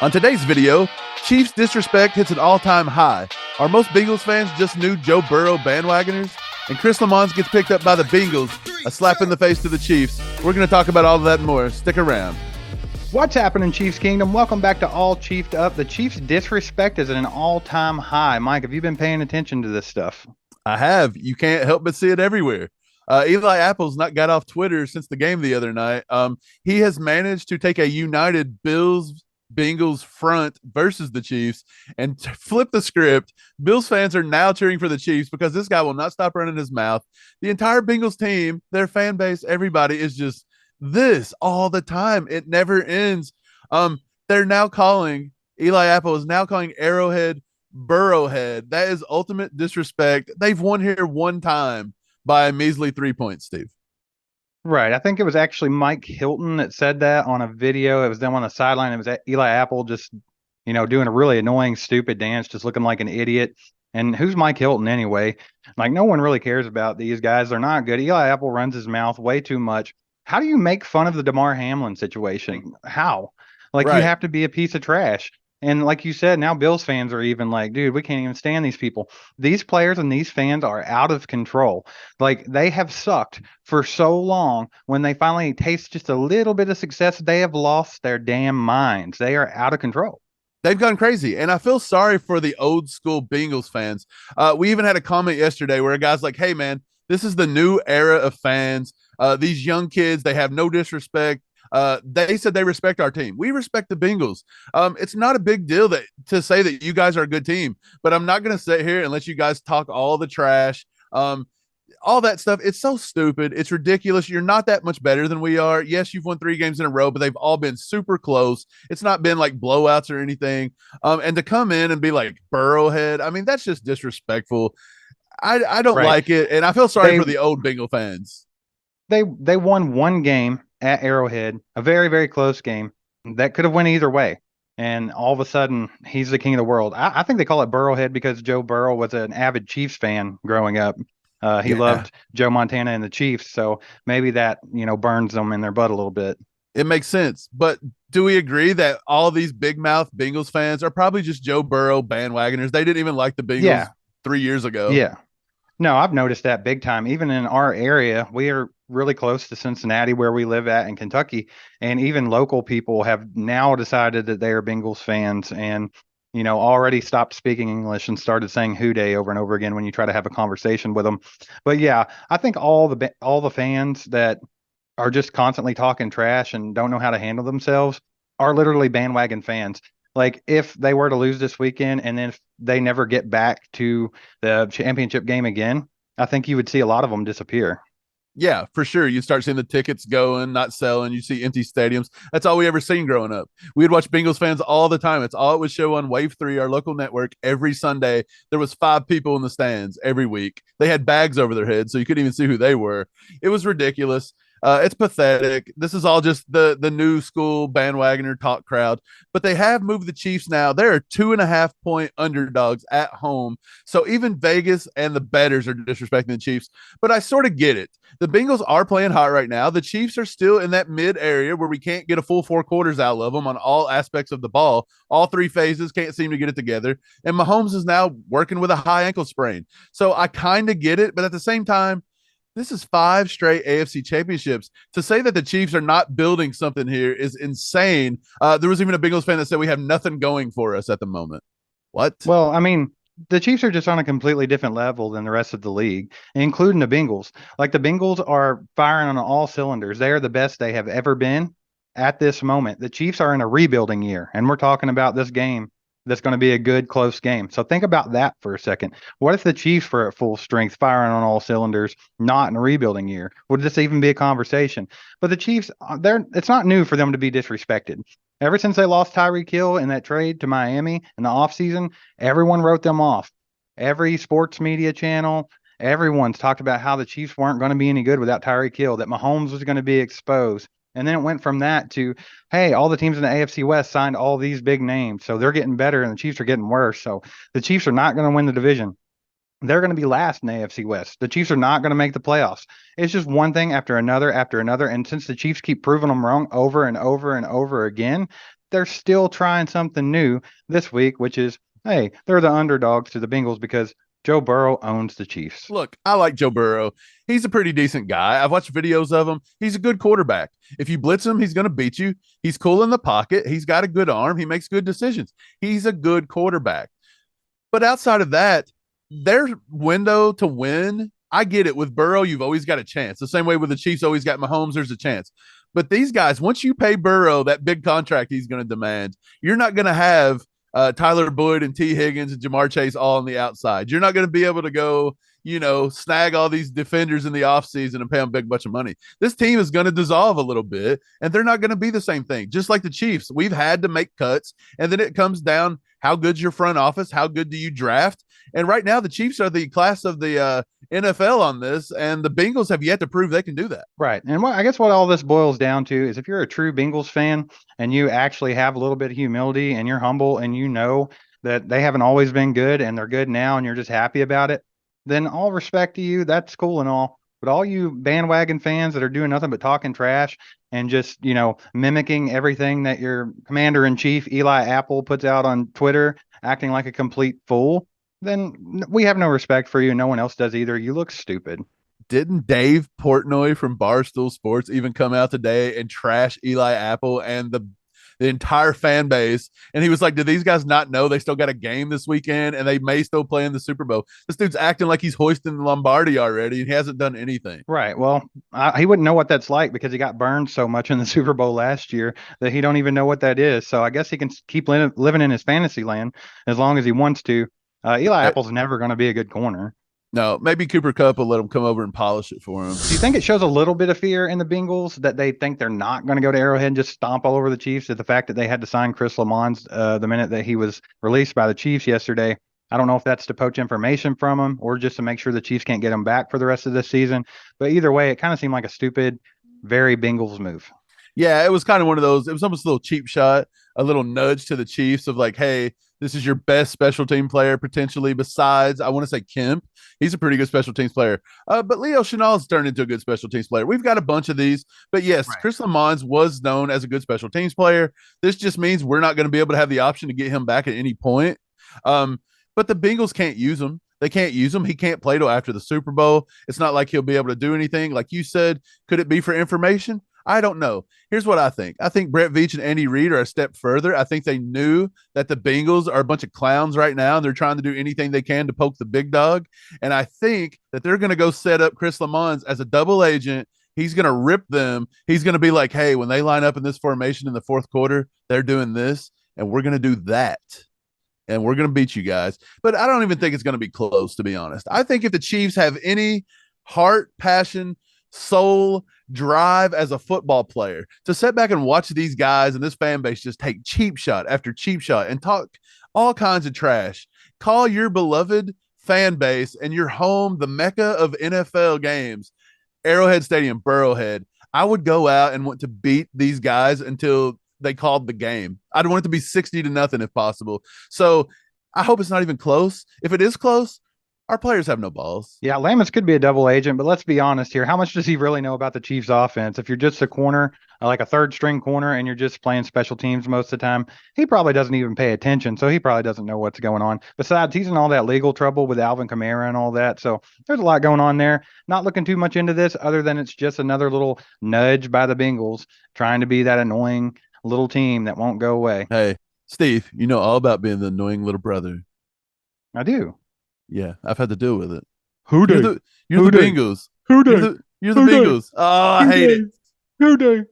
On today's video, Chiefs disrespect hits an all-time high. Are most Bengals fans just new Joe Burrow bandwagoners? And Chris Lammons gets picked up by the Bengals, a slap in the face to the Chiefs. We're going to talk about all of that and more. Stick around. What's happening, Chiefs Kingdom? Welcome back to All Chiefed Up. The Chiefs' disrespect is at an all-time high. Mike, have you been paying attention to this stuff? I have. You can't help but see it everywhere. Eli Apple's not got off Twitter since the game the other night. He has managed to take a united Bengals front versus the Chiefs and flip the script. Bills fans are now cheering for the Chiefs because this guy will not stop running his mouth. The entire Bengals team, their fan base, everybody is just this all the time. It never ends. They're now calling, Eli Apple is now calling Arrowhead BURROWHEAD. That is ultimate disrespect. They've won here one time by a measly 3 points, Steve. Right. I think it was actually Mike Hilton that said that on a video. It was them on the sideline. It was Eli Apple just, doing a really annoying, stupid dance, just looking like an idiot. And who's Mike Hilton anyway? Like, no one really cares about these guys. They're not good. Eli Apple runs his mouth way too much. How do you make fun of the DeMar Hamlin situation? How? Like, Right. You have to be a piece of trash. And like you said, now Bills fans are even like, dude, we can't even stand these people. These players and these fans are out of control. Like, they have sucked for so long. When they finally taste just a little bit of success, they have lost their damn minds. They are out of control. They've gone crazy. And I feel sorry for the old school Bengals fans. We even had a comment yesterday where a guy's like, hey, man, this is the new era of fans. These young kids, they have no disrespect. They said they respect our team. We respect the Bengals. It's not a big deal to say that you guys are a good team, but I'm not going to sit here and let you guys talk all the trash. All that stuff. It's so stupid. It's ridiculous. You're not that much better than we are. Yes, you've won 3 games in a row, but they've all been super close. It's not been like blowouts or anything. And to come in and be like Burrowhead, I mean, that's just disrespectful. I don't like it. And I feel sorry for the old Bengal fans. They won one game at Arrowhead, a very, very close game that could have went either way. And all of a sudden, he's the king of the world. I think they call it Burrowhead because Joe Burrow was an avid Chiefs fan growing up. He loved Joe Montana and the Chiefs. So maybe that, burns them in their butt a little bit. It makes sense. But do we agree that all these big mouth Bengals fans are probably just Joe Burrow bandwagoners? They didn't even like the Bengals 3 years ago. Yeah. No, I've noticed that big time. Even in our area, we are really close to Cincinnati, where we live at in Kentucky. And even local people have now decided that they are Bengals fans and, already stopped speaking English and started saying "Who Day" over and over again when you try to have a conversation with them. But yeah, I think all the fans that are just constantly talking trash and don't know how to handle themselves are literally bandwagon fans. Like, if they were to lose this weekend and then if they never get back to the championship game again, I think you would see a lot of them disappear. Yeah, for sure. You start seeing the tickets going, not selling. You see empty stadiums. That's all we ever seen growing up. We'd watch Bengals fans all the time. It's all it would show on Wave 3, our local network, every Sunday. There was 5 people in the stands every week. They had bags over their heads, so you couldn't even see who they were. It was ridiculous. It's pathetic. This is all just the new school bandwagoner talk crowd. But they have moved the Chiefs now. They are 2.5 point underdogs at home. So even Vegas and the bettors are disrespecting the Chiefs. But I sort of get it. The Bengals are playing hot right now. The Chiefs are still in that mid area where we can't get a full 4 quarters out of them on all aspects of the ball. All 3 phases can't seem to get it together. And Mahomes is now working with a high ankle sprain. So I kind of get it. But at the same time, this is 5 straight AFC championships. To say that the Chiefs are not building something here is insane. There was even a Bengals fan that said we have nothing going for us at the moment. What? Well, I mean, the Chiefs are just on a completely different level than the rest of the league, including the Bengals. Like, the Bengals are firing on all cylinders. They are the best they have ever been at this moment. The Chiefs are in a rebuilding year, and we're talking about this game that's going to be a good, close game. So think about that for a second. What if the Chiefs were at full strength, firing on all cylinders, not in a rebuilding year? Would this even be a conversation? But the Chiefs, it's not new for them to be disrespected. Ever since they lost Tyreek Hill in that trade to Miami in the offseason, everyone wrote them off. Every sports media channel, everyone's talked about how the Chiefs weren't going to be any good without Tyreek Hill, that Mahomes was going to be exposed. And then it went from that to, hey, all the teams in the AFC West signed all these big names. So they're getting better and the Chiefs are getting worse. So the Chiefs are not going to win the division. They're going to be last in the AFC West. The Chiefs are not going to make the playoffs. It's just one thing after another after another. And since the Chiefs keep proving them wrong over and over and over again, they're still trying something new this week, which is, hey, they're the underdogs to the Bengals because Joe Burrow owns the Chiefs. Look, I like Joe Burrow. He's a pretty decent guy. I've watched videos of him. He's a good quarterback. If you blitz him, he's going to beat you. He's cool in the pocket. He's got a good arm. He makes good decisions. He's a good quarterback. But outside of that, their window to win, I get it. With Burrow, you've always got a chance. The same way with the Chiefs always got Mahomes, there's a chance. But these guys, once you pay Burrow that big contract he's going to demand, you're not going to have Tyler Boyd and T. Higgins and Jamar Chase all on the outside. You're not going to be able to go, snag all these defenders in the offseason and pay them a big bunch of money. This team is going to dissolve a little bit, and they're not going to be the same thing. Just like the Chiefs, we've had to make cuts, and then it comes down how good's your front office, how good do you draft? And right now, the Chiefs are the class of the NFL on this, and the Bengals have yet to prove they can do that. Right. And I guess what all this boils down to is if you're a true Bengals fan and you actually have a little bit of humility and you're humble and you know that they haven't always been good and they're good now and you're just happy about it, then all respect to you. That's cool and all. But all you bandwagon fans that are doing nothing but talking trash and just, mimicking everything that your commander in chief, Eli Apple, puts out on Twitter, acting like a complete fool, then we have no respect for you. No one else does either. You look stupid. Didn't Dave Portnoy from Barstool Sports even come out today and trash Eli Apple and the entire fan base? And he was like, do these guys not know they still got a game this weekend and they may still play in the Super Bowl? This dude's acting like he's hoisting the Lombardi already and he hasn't done anything. Right. Well, he wouldn't know what that's like because he got burned so much in the Super Bowl last year that he don't even know what that is. So I guess he can keep living in his fantasy land as long as he wants to. Eli Apple's never going to be a good corner. No, maybe Cooper Kupp will let him come over and polish it for him. Do you think it shows a little bit of fear in the Bengals that they think they're not going to go to Arrowhead and just stomp all over the Chiefs? At the fact that they had to sign Chris Lammons the minute that he was released by the Chiefs yesterday. I don't know if that's to poach information from him or just to make sure the Chiefs can't get him back for the rest of this season. But either way, it kind of seemed like a stupid, very Bengals move. Yeah, it was kind of one of those. It was almost a little cheap shot, a little nudge to the Chiefs of like, hey, this is your best special team player potentially. Besides, I want to say Kemp. He's a pretty good special teams player. But Leo Chenal's turned into a good special teams player. We've got a bunch of these. But yes, right. Chris Lammons was known as a good special teams player. This just means we're not going to be able to have the option to get him back at any point. But the Bengals can't use him. They can't use him. He can't play till after the Super Bowl. It's not like he'll be able to do anything. Like you said, could it be for information? I don't know. Here's what I think. I think Brett Veach and Andy Reid are a step further. I think they knew that the Bengals are a bunch of clowns right now, and they're trying to do anything they can to poke the big dog. And I think that they're going to go set up Chris Lammons as a double agent. He's going to rip them. He's going to be like, hey, when they line up in this formation in the fourth quarter, they're doing this, and we're going to do that. And we're going to beat you guys. But I don't even think it's going to be close, to be honest. I think if the Chiefs have any heart, passion, soul, drive as a football player to sit back and watch these guys and this fan base just take cheap shot after cheap shot and talk all kinds of trash, call your beloved fan base and your home the mecca of NFL games, Arrowhead Stadium, Burrowhead, I would go out and want to beat these guys until they called the game. I'd want it to be 60-0 if possible. So I hope it's not even close. If it is close, our players have no balls. Yeah, Lammons could be a double agent, but let's be honest here. How much does he really know about the Chiefs offense? If you're just a corner, like a third string corner, and you're just playing special teams most of the time, he probably doesn't even pay attention. So he probably doesn't know what's going on. Besides, he's in all that legal trouble with Alvin Kamara and all that. So there's a lot going on there. Not looking too much into this other than it's just another little nudge by the Bengals trying to be that annoying little team that won't go away. Hey, Steve, you know all about being the annoying little brother. I do. Yeah, I've had to deal with it. Who do? You're the Bengals. Who do? You're the Bengals. Oh, I hate it. Who do?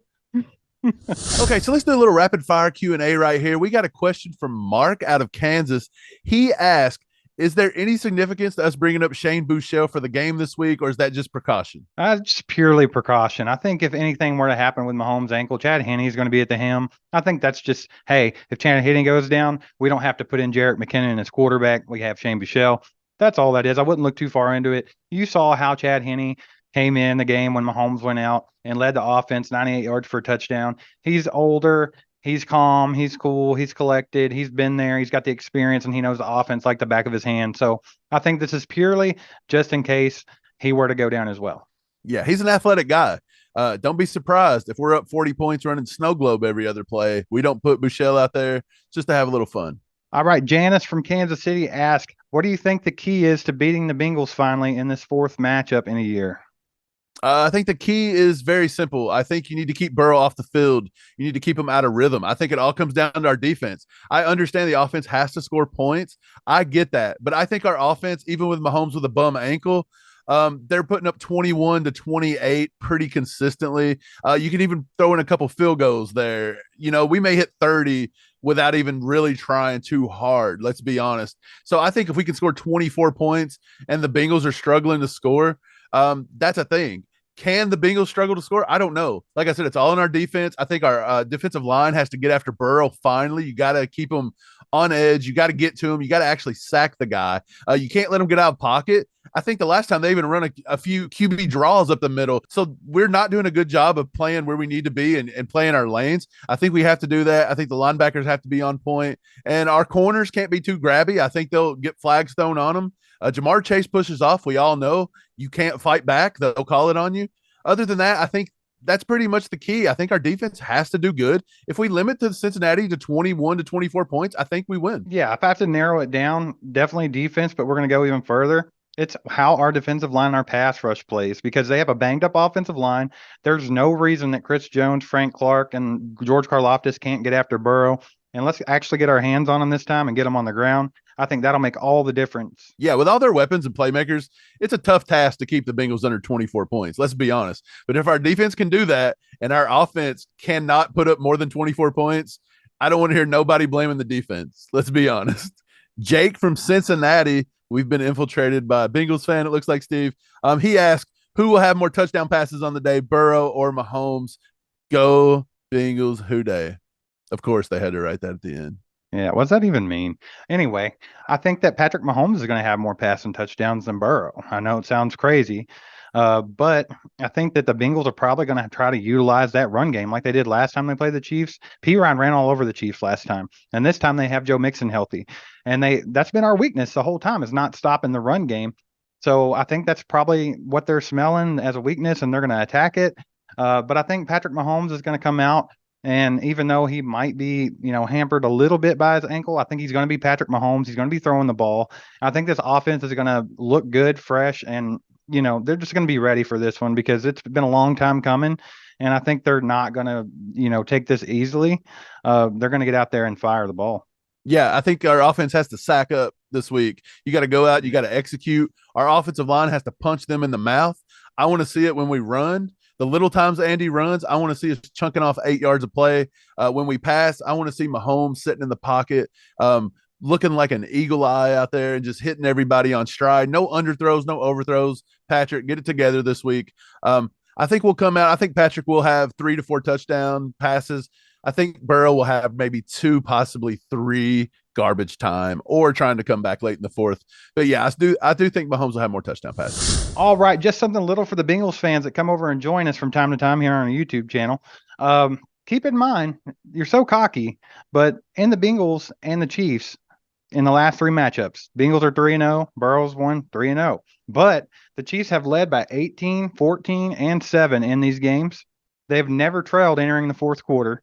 Okay, so let's do a little rapid fire Q&A right here. We got a question from Mark out of Kansas. He asked, is there any significance to us bringing up Shane Buechele for the game this week, or is that just precaution? Just purely precaution. I think if anything were to happen with Mahomes' ankle, Chad Henne is going to be at the helm. I think that's just, hey, if Chad Henne goes down, we don't have to put in Jerick McKinnon as quarterback. We have Shane Buechele. That's all that is. I wouldn't look too far into it. You saw how Chad Henne came in the game when Mahomes went out and led the offense 98 yards for a touchdown. He's older. He's calm. He's cool. He's collected. He's been there. He's got the experience, and he knows the offense like the back of his hand. So I think this is purely just in case he were to go down as well. Yeah, he's an athletic guy. Don't be surprised if we're up 40 points running snow globe every other play. We don't put Bouchel out there just to have a little fun. All right, Janice from Kansas City asked, what do you think the key is to beating the Bengals finally in this fourth matchup in a year? I think the key is very simple. I think you need to keep Burrow off the field. You need to keep him out of rhythm. I think it all comes down to our defense. I understand the offense has to score points. I get that. But I think our offense, even with Mahomes with a bum ankle, they're putting up 21 to 28 pretty consistently. You can even throw in a couple field goals there. We may hit 30 without even really trying too hard. Let's be honest. So I think if we can score 24 points and the Bengals are struggling to score, that's a thing. Can the Bengals struggle to score? I don't know. Like I said, it's all in our defense. I think our defensive line has to get after Burrow finally. You got to keep him on edge. You got to get to him. You got to actually sack the guy. You can't let him get out of pocket. I think the last time they even run a few QB draws up the middle. So we're not doing a good job of playing where we need to be and playing our lanes. I think we have to do that. I think the linebackers have to be on point, and our corners can't be too grabby. I think they'll get flags thrown on them. Jamar Chase pushes off. We all know you can't fight back. They'll call it on you. Other than that, I think that's pretty much the key. I think our defense has to do good. If we limit the Cincinnati to 21 to 24 points, I think we win. Yeah, if I have to narrow it down, definitely defense, but we're going to go even further. It's how our defensive line, our pass rush plays, because they have a banged up offensive line. There's no reason that Chris Jones, Frank Clark, and George Karlaftis can't get after Burrow. And let's actually get our hands on them this time and get them on the ground. I think that'll make all the difference. Yeah, with all their weapons and playmakers, it's a tough task to keep the Bengals under 24 points. Let's be honest. But if our defense can do that and our offense cannot put up more than 24 points, I don't want to hear nobody blaming the defense. Let's be honest. Jake from Cincinnati, we've been infiltrated by a Bengals fan, it looks like, Steve. He asked, who will have more touchdown passes on the day, Burrow or Mahomes? Go Bengals, who day? Of course, they had to write that at the end. Yeah, what does that even mean? Anyway, I think that Patrick Mahomes is going to have more passing touchdowns than Burrow. I know it sounds crazy, but I think that the Bengals are probably going to try to utilize that run game like they did last time they played the Chiefs. Ryan ran all over the Chiefs last time, and this time they have Joe Mixon healthy, and that's been our weakness the whole time, is not stopping the run game. So I think that's probably what they're smelling as a weakness, and they're going to attack it. But I think Patrick Mahomes is going to come out. And even though he might be, hampered a little bit by his ankle, I think he's going to be Patrick Mahomes. He's going to be throwing the ball. I think this offense is going to look good, fresh, and, they're just going to be ready for this one because it's been a long time coming. And I think they're not going to, take this easily. They're going to get out there and fire the ball. Yeah, I think our offense has to sack up this week. You got to go out, you got to execute. Our offensive line has to punch them in the mouth. I want to see it when we run. The little times Andy runs, I want to see us chunking off 8 yards of play. When we pass, I want to see Mahomes sitting in the pocket, looking like an eagle eye out there and just hitting everybody on stride. No underthrows, no overthrows. Patrick, get it together this week. I think we'll come out. I think Patrick will have 3 to 4 touchdown passes. I think Burrow will have maybe 2, possibly 3 garbage time or trying to come back late in the fourth. But yeah, I do think Mahomes will have more touchdown passes. All right, just something little for the Bengals fans that come over and join us from time to time here on our YouTube channel. Keep in mind, you're so cocky, but in the Bengals and the Chiefs, in the last 3 matchups, Bengals are 3-0, Burrow's won 3-0. But the Chiefs have led by 18, 14, and 7 in these games. They have never trailed entering the fourth quarter.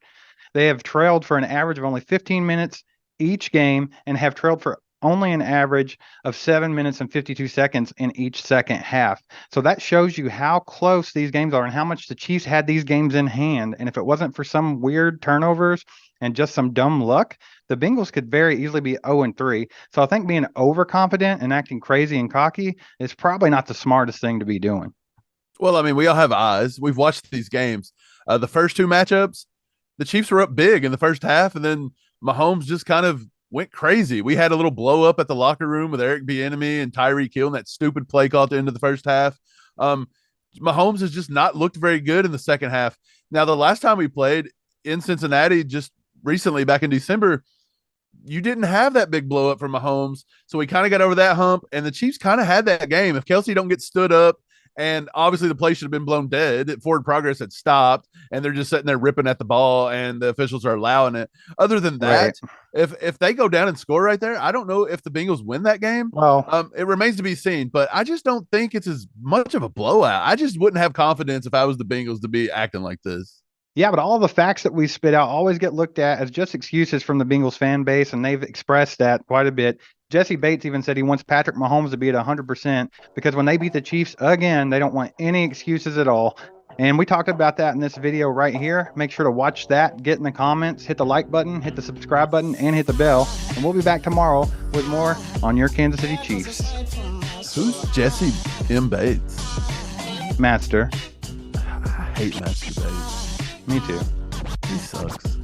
They have trailed for an average of only 15 minutes each game and have trailed for only an average of 7 minutes and 52 seconds in each second half. So that shows you how close these games are and how much the Chiefs had these games in hand. And if it wasn't for some weird turnovers and just some dumb luck, the Bengals could very easily be 0-3. So I think being overconfident and acting crazy and cocky is probably not the smartest thing to be doing. Well, I mean, we all have eyes. We've watched these games. The first 2 matchups, the Chiefs were up big in the first half, and then Mahomes just kind of went crazy. We had a little blow up at the locker room with Eric Bieniemy and Tyreek Hill and that stupid play call at the end of the first half. Mahomes has just not looked very good in the second half. Now, the last time we played in Cincinnati, just recently back in December, you didn't have that big blow up from Mahomes. So we kind of got over that hump, and the Chiefs kind of had that game. If Kelsey don't get stood up And obviously the play should have been blown dead. Forward progress had stopped, and they're just sitting there ripping at the ball, and the officials are allowing it. Other than that, if they go down and score right there, I don't know if the Bengals win that game. Well, It remains to be seen, but I just don't think it's as much of a blowout. I just wouldn't have confidence if I was the Bengals to be acting like this. yeah, but all the facts that we spit out always get looked at as just excuses from the Bengals fan base, and they've expressed that quite a bit. Jesse Bates even said he wants Patrick Mahomes to be at 100% because when they beat the Chiefs again, they don't want any excuses at all. And we talked about that in this video right here. Make sure to watch that, get in the comments, hit the like button, hit the subscribe button, and hit the bell. And we'll be back tomorrow with more on your Kansas City Chiefs. Who's Jesse M. Bates? Master. I hate Master Bates. Me too. He sucks.